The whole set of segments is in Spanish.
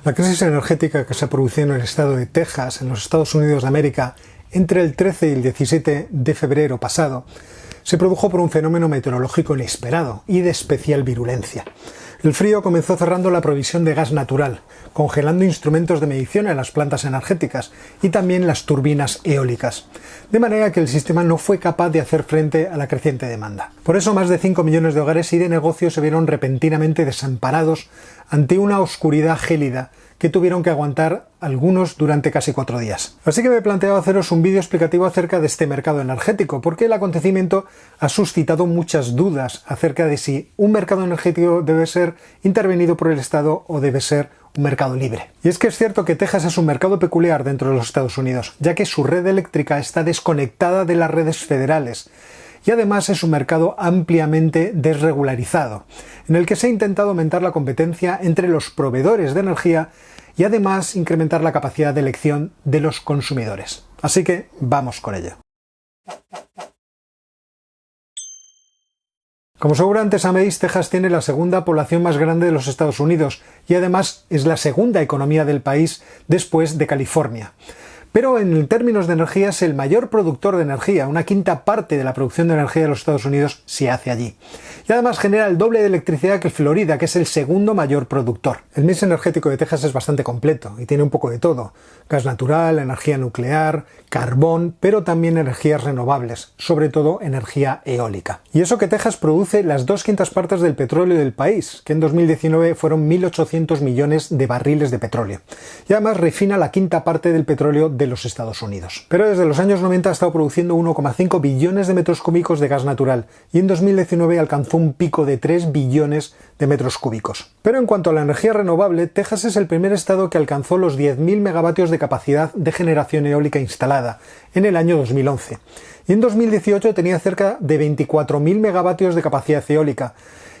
La crisis energética que se produjo en el estado de Texas, en los Estados Unidos de América, entre el 13 y el 17 de febrero pasado, se produjo por un fenómeno meteorológico inesperado y de especial virulencia. El frío comenzó cerrando la provisión de gas natural, congelando instrumentos de medición en las plantas energéticas y también las turbinas eólicas, de manera que el sistema no fue capaz de hacer frente a la creciente demanda. Por eso más de 5 millones de hogares y de negocios se vieron repentinamente desamparados ante una oscuridad gélida que tuvieron que aguantar algunos durante casi 4 días. Así que me he planteado haceros un vídeo explicativo acerca de este mercado energético, porque el acontecimiento ha suscitado muchas dudas acerca de si un mercado energético debe ser intervenido por el Estado o debe ser un mercado libre. Y es que es cierto que Texas es un mercado peculiar dentro de los Estados Unidos, ya que su red eléctrica está desconectada de las redes federales. Y además es un mercado ampliamente desregularizado, en el que se ha intentado aumentar la competencia entre los proveedores de energía y además incrementar la capacidad de elección de los consumidores. Así que vamos con ello. Como seguramente sabéis, Texas tiene la segunda población más grande de los Estados Unidos y además es la segunda economía del país después de California. Pero en términos de energía es el mayor productor de energía, una quinta parte de la producción de energía de los Estados Unidos se hace allí. Y además genera el doble de electricidad que Florida, que es el segundo mayor productor. El mix energético de Texas es bastante completo y tiene un poco de todo. Gas natural, energía nuclear, carbón, pero también energías renovables, sobre todo energía eólica. Y eso que Texas produce las 2/5 partes del petróleo del país, que en 2019 fueron 1.800 millones de barriles de petróleo. Y además refina la quinta parte del petróleo de los Estados Unidos. Pero desde los años 90 ha estado produciendo 1,5 billones de metros cúbicos de gas natural y en 2019 alcanzó un pico de 3 billones de metros cúbicos. Pero en cuanto a la energía renovable, Texas es el primer estado que alcanzó los 10.000 megavatios de capacidad de generación eólica instalada en el año 2011. Y en 2018 tenía cerca de 24.000 megavatios de capacidad eólica.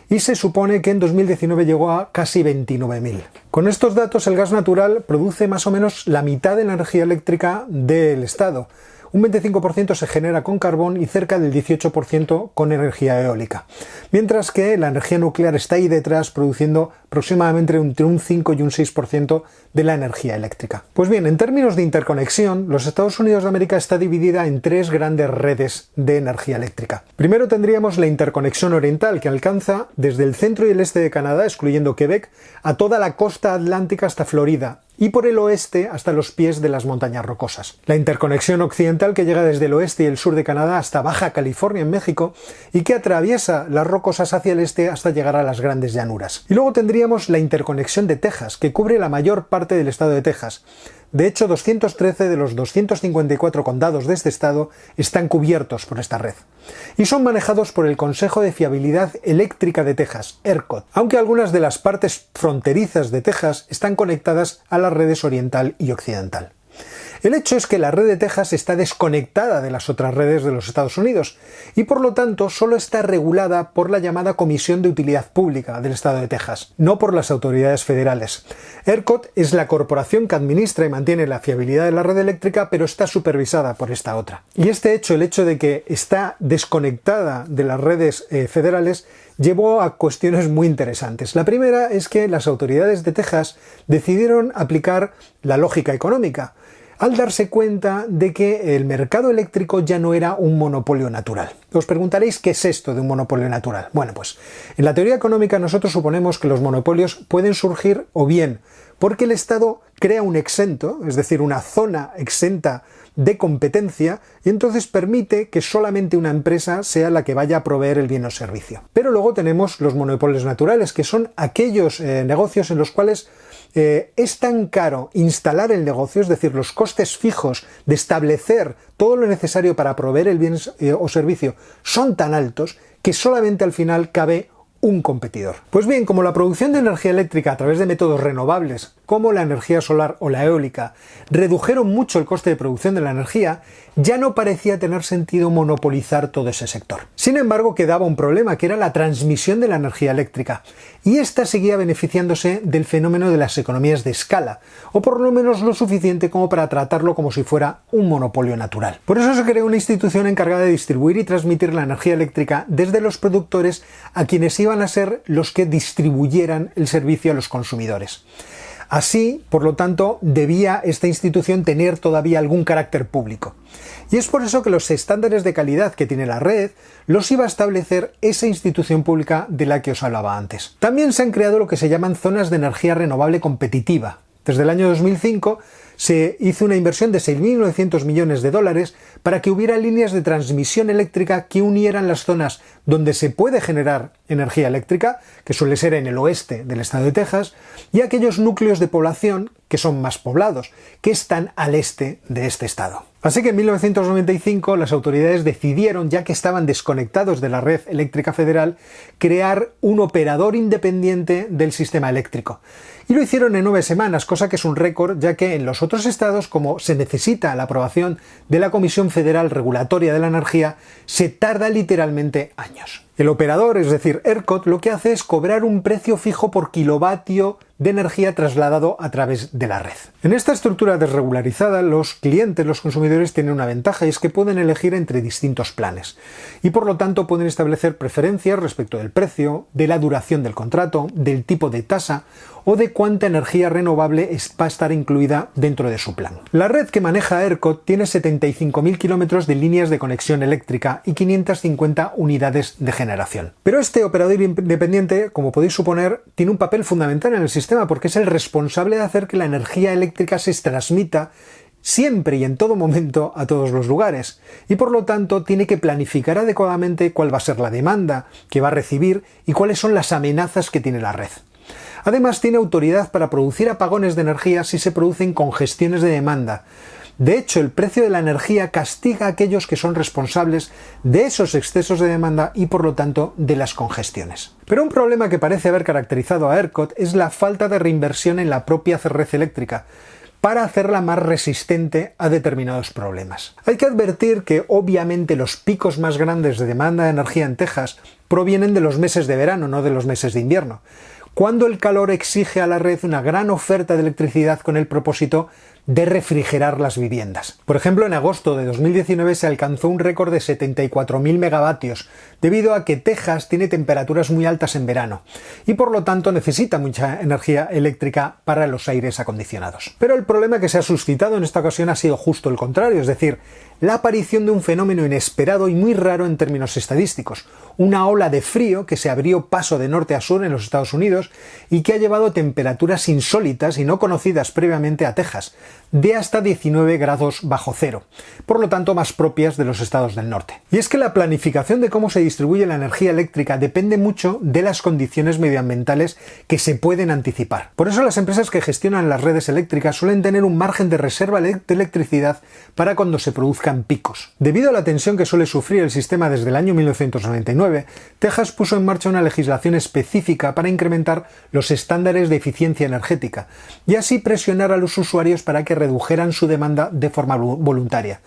Y se supone que en 2019 llegó a casi 29.000. Con estos datos, el gas natural produce más o menos la mitad de la energía eléctrica del estado. Un 25% se genera con carbón y cerca del 18% con energía eólica. Mientras que la energía nuclear está ahí detrás produciendo aproximadamente entre un 5 y un 6% de la energía eléctrica. Pues bien, en términos de interconexión, los Estados Unidos de América está dividida en 3 grandes redes de energía eléctrica. Primero tendríamos la interconexión oriental, que alcanza desde el centro y el este de Canadá, excluyendo Quebec, a toda la costa atlántica hasta Florida, y por el oeste hasta los pies de las montañas rocosas. La interconexión occidental, que llega desde el oeste y el sur de Canadá hasta Baja California en México y que atraviesa las rocosas hacia el este hasta llegar a las grandes llanuras. Y luego tendríamos la interconexión de Texas, que cubre la mayor parte del estado de Texas. De hecho, 213 de los 254 condados de este estado están cubiertos por esta red. Y son manejados por el Consejo de Fiabilidad Eléctrica de Texas, ERCOT, aunque algunas de las partes fronterizas de Texas están conectadas a las redes oriental y occidental. El hecho es que la red de Texas está desconectada de las otras redes de los Estados Unidos y por lo tanto solo está regulada por la llamada Comisión de Utilidad Pública del Estado de Texas, no por las autoridades federales. ERCOT es la corporación que administra y mantiene la fiabilidad de la red eléctrica, pero está supervisada por esta otra. Y este hecho, el hecho de que está desconectada de las redes federales, llevó a cuestiones muy interesantes. La primera es que las autoridades de Texas decidieron aplicar la lógica económica, al darse cuenta de que el mercado eléctrico ya no era un monopolio natural. Os preguntaréis qué es esto de un monopolio natural. Bueno, pues en la teoría económica nosotros suponemos que los monopolios pueden surgir o bien porque el Estado crea un exento, es decir, una zona exenta de competencia, y entonces permite que solamente una empresa sea la que vaya a proveer el bien o servicio. Pero luego tenemos los monopolios naturales, que son aquellos negocios en los cuales es tan caro instalar el negocio, es decir, los costes fijos de establecer todo lo necesario para proveer el bien o servicio son tan altos que solamente al final cabe un competidor. Pues bien, como la producción de energía eléctrica a través de métodos renovables, como la energía solar o la eólica, redujeron mucho el coste de producción de la energía, ya no parecía tener sentido monopolizar todo ese sector. Sin embargo, quedaba un problema, que era la transmisión de la energía eléctrica, y esta seguía beneficiándose del fenómeno de las economías de escala, o por lo menos lo suficiente como para tratarlo como si fuera un monopolio natural. Por eso se creó una institución encargada de distribuir y transmitir la energía eléctrica desde los productores a quienes iban a ser los que distribuyeran el servicio a los consumidores. Así, por lo tanto, debía esta institución tener todavía algún carácter público. Y es por eso que los estándares de calidad que tiene la red los iba a establecer esa institución pública de la que os hablaba antes. También se han creado lo que se llaman zonas de energía renovable competitiva. Desde el año 2005 se hizo una inversión de 6.900 millones de dólares para que hubiera líneas de transmisión eléctrica que unieran las zonas donde se puede generar energía eléctrica, que suele ser en el oeste del estado de Texas, y aquellos núcleos de población que son más poblados, que están al este de este estado. Así que en 1995 las autoridades decidieron, ya que estaban desconectados de la red eléctrica federal, crear un operador independiente del sistema eléctrico. Y lo hicieron en 9 semanas, cosa que es un récord, ya que en los otros estados, como se necesita la aprobación de la Comisión Federal Regulatoria de la Energía, se tarda literalmente años. El operador, es decir, ERCOT, lo que hace es cobrar un precio fijo por kilovatio de energía trasladado a través de la red. En esta estructura desregularizada, los clientes, los consumidores, tienen una ventaja y es que pueden elegir entre distintos planes y por lo tanto pueden establecer preferencias respecto del precio, de la duración del contrato, del tipo de tasa o de cuánta energía renovable va a estar incluida dentro de su plan. La red que maneja ERCOT tiene 75.000 kilómetros de líneas de conexión eléctrica y 550 unidades de generación. Pero este operador independiente, como podéis suponer, tiene un papel fundamental en el sistema porque es el responsable de hacer que la energía eléctrica se transmita siempre y en todo momento a todos los lugares, y por lo tanto tiene que planificar adecuadamente cuál va a ser la demanda que va a recibir y cuáles son las amenazas que tiene la red. Además, tiene autoridad para producir apagones de energía si se producen congestiones de demanda. De hecho, el precio de la energía castiga a aquellos que son responsables de esos excesos de demanda y, por lo tanto, de las congestiones. Pero un problema que parece haber caracterizado a ERCOT es la falta de reinversión en la propia red eléctrica, para hacerla más resistente a determinados problemas. Hay que advertir que obviamente los picos más grandes de demanda de energía en Texas provienen de los meses de verano, no de los meses de invierno, cuando el calor exige a la red una gran oferta de electricidad con el propósito de refrigerar las viviendas. Por ejemplo, en agosto de 2019 se alcanzó un récord de 74.000 megavatios, debido a que Texas tiene temperaturas muy altas en verano y por lo tanto necesita mucha energía eléctrica para los aires acondicionados. Pero el problema que se ha suscitado en esta ocasión ha sido justo el contrario, es decir, la aparición de un fenómeno inesperado y muy raro en términos estadísticos, una ola de frío que se abrió paso de norte a sur en los Estados Unidos y que ha llevado temperaturas insólitas y no conocidas previamente a Texas, de hasta 19 grados bajo cero, por lo tanto más propias de los estados del norte. Y es que la planificación de cómo se distribuye la energía eléctrica depende mucho de las condiciones medioambientales que se pueden anticipar. Por eso las empresas que gestionan las redes eléctricas suelen tener un margen de reserva de electricidad para cuando se produzcan picos. Debido a la tensión que suele sufrir el sistema desde el año 1999, Texas puso en marcha una legislación específica para incrementar los estándares de eficiencia energética y así presionar a los usuarios para que redujeran su demanda de forma voluntaria,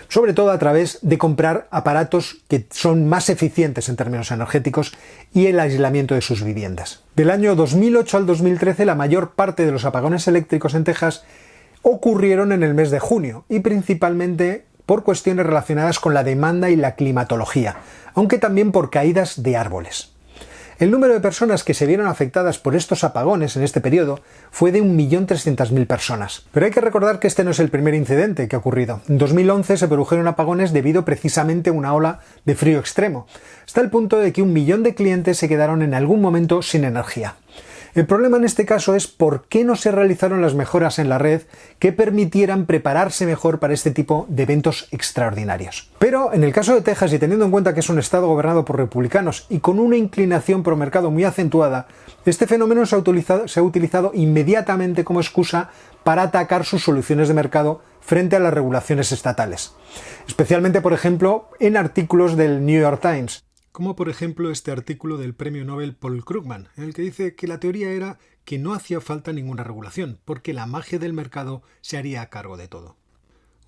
sobre todo a través de comprar aparatos que son más eficientes en términos energéticos y el aislamiento de sus viviendas. Del año 2008 al 2013 la mayor parte de los apagones eléctricos en Texas ocurrieron en el mes de junio y principalmente por cuestiones relacionadas con la demanda y la climatología, aunque también por caídas de árboles. El número de personas que se vieron afectadas por estos apagones en este periodo fue de 1.300.000 personas. Pero hay que recordar que este no es el primer incidente que ha ocurrido. En 2011 se produjeron apagones debido precisamente a una ola de frío extremo, hasta el punto de que 1 millón de clientes se quedaron en algún momento sin energía. El problema en este caso es por qué no se realizaron las mejoras en la red que permitieran prepararse mejor para este tipo de eventos extraordinarios. Pero en el caso de Texas, y teniendo en cuenta que es un estado gobernado por republicanos y con una inclinación pro mercado muy acentuada, este fenómeno se ha utilizado inmediatamente como excusa para atacar sus soluciones de mercado frente a las regulaciones estatales. Especialmente, por ejemplo, en artículos del New York Times. Como por ejemplo este artículo del premio Nobel Paul Krugman, en el que dice que la teoría era que no hacía falta ninguna regulación, porque la magia del mercado se haría a cargo de todo.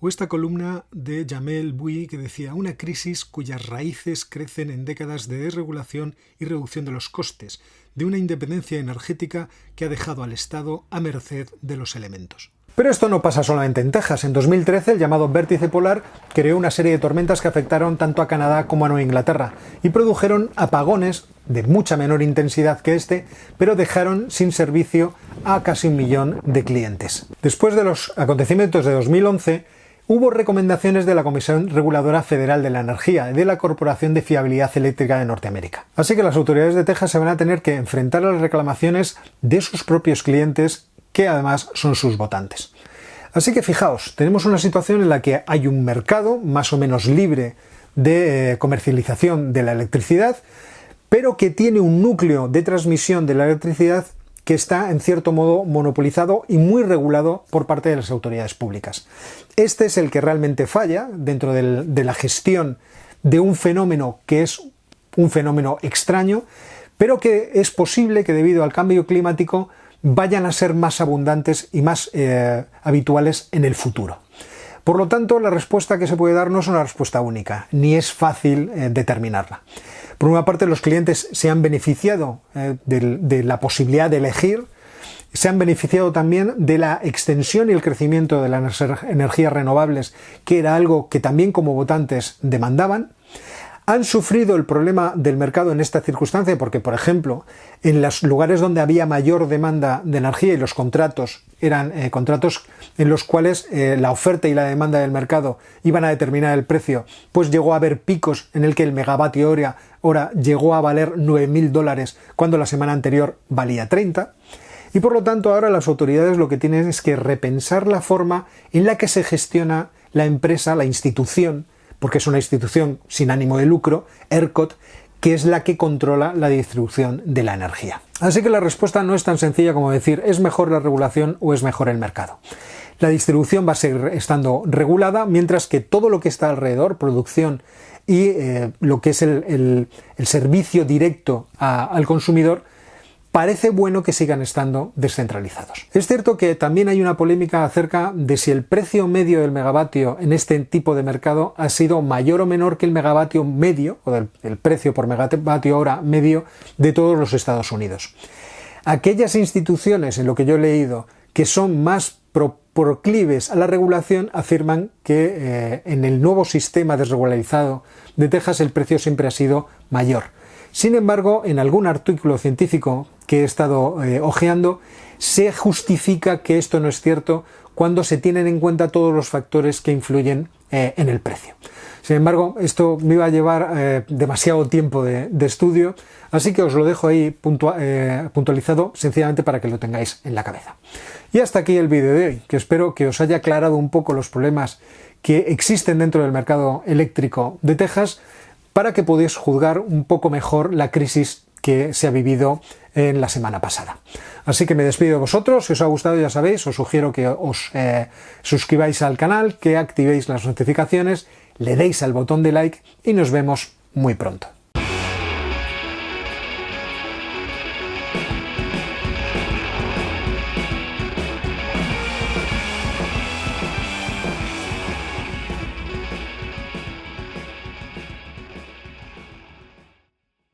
O esta columna de Jamel Bouie que decía una crisis cuyas raíces crecen en décadas de desregulación y reducción de los costes, de una independencia energética que ha dejado al Estado a merced de los elementos. Pero esto no pasa solamente en Texas. En 2013 el llamado vértice polar creó una serie de tormentas que afectaron tanto a Canadá como a Nueva Inglaterra y produjeron apagones de mucha menor intensidad que este, pero dejaron sin servicio a casi 1 millón de clientes. Después de los acontecimientos de 2011, hubo recomendaciones de la Comisión Reguladora Federal de la Energía y de la Corporación de Fiabilidad Eléctrica de Norteamérica. Así que las autoridades de Texas se van a tener que enfrentar a las reclamaciones de sus propios clientes, que además son sus votantes. Así que fijaos, tenemos una situación en la que hay un mercado más o menos libre de comercialización de la electricidad, pero que tiene un núcleo de transmisión de la electricidad que está en cierto modo monopolizado y muy regulado por parte de las autoridades públicas. Este es el que realmente falla dentro de la gestión de un fenómeno que es un fenómeno extraño, pero que es posible que debido al cambio climático vayan a ser más abundantes y más habituales en el futuro. Por lo tanto, la respuesta que se puede dar no es una respuesta única, ni es fácil determinarla. Por una parte, los clientes se han beneficiado de la posibilidad de elegir, se han beneficiado también de la extensión y el crecimiento de las energías renovables, que era algo que también como votantes demandaban. Han sufrido el problema del mercado en esta circunstancia porque, por ejemplo, en los lugares donde había mayor demanda de energía y los contratos eran contratos en los cuales la oferta y la demanda del mercado iban a determinar el precio, pues llegó a haber picos en el que el megavatio hora llegó a valer $9.000 cuando la semana anterior valía 30. Y por lo tanto ahora las autoridades lo que tienen es que repensar la forma en la que se gestiona la empresa, la institución, porque es una institución sin ánimo de lucro, ERCOT, que es la que controla la distribución de la energía. Así que la respuesta no es tan sencilla como decir ¿es mejor la regulación o es mejor el mercado? La distribución va a seguir estando regulada, mientras que todo lo que está alrededor, producción y lo que es el servicio directo al consumidor, parece bueno que sigan estando descentralizados. Es cierto que también hay una polémica acerca de si el precio medio del megavatio en este tipo de mercado ha sido mayor o menor que el megavatio medio, o el precio por megavatio hora medio de todos los Estados Unidos. Aquellas instituciones, en lo que yo he leído, que son más proclives a la regulación, afirman que en el nuevo sistema desregularizado de Texas el precio siempre ha sido mayor. Sin embargo, en algún artículo científico que he estado hojeando, se justifica que esto no es cierto cuando se tienen en cuenta todos los factores que influyen en el precio. Sin embargo, esto me iba a llevar demasiado tiempo de estudio, así que os lo dejo ahí puntualizado sencillamente para que lo tengáis en la cabeza. Y hasta aquí el vídeo de hoy, que espero que os haya aclarado un poco los problemas que existen dentro del mercado eléctrico de Texas, para que podáis juzgar un poco mejor la crisis que se ha vivido en la semana pasada. Así que me despido de vosotros. Si os ha gustado, ya sabéis, os sugiero que os suscribáis al canal, que activéis las notificaciones, le deis al botón de like y nos vemos muy pronto.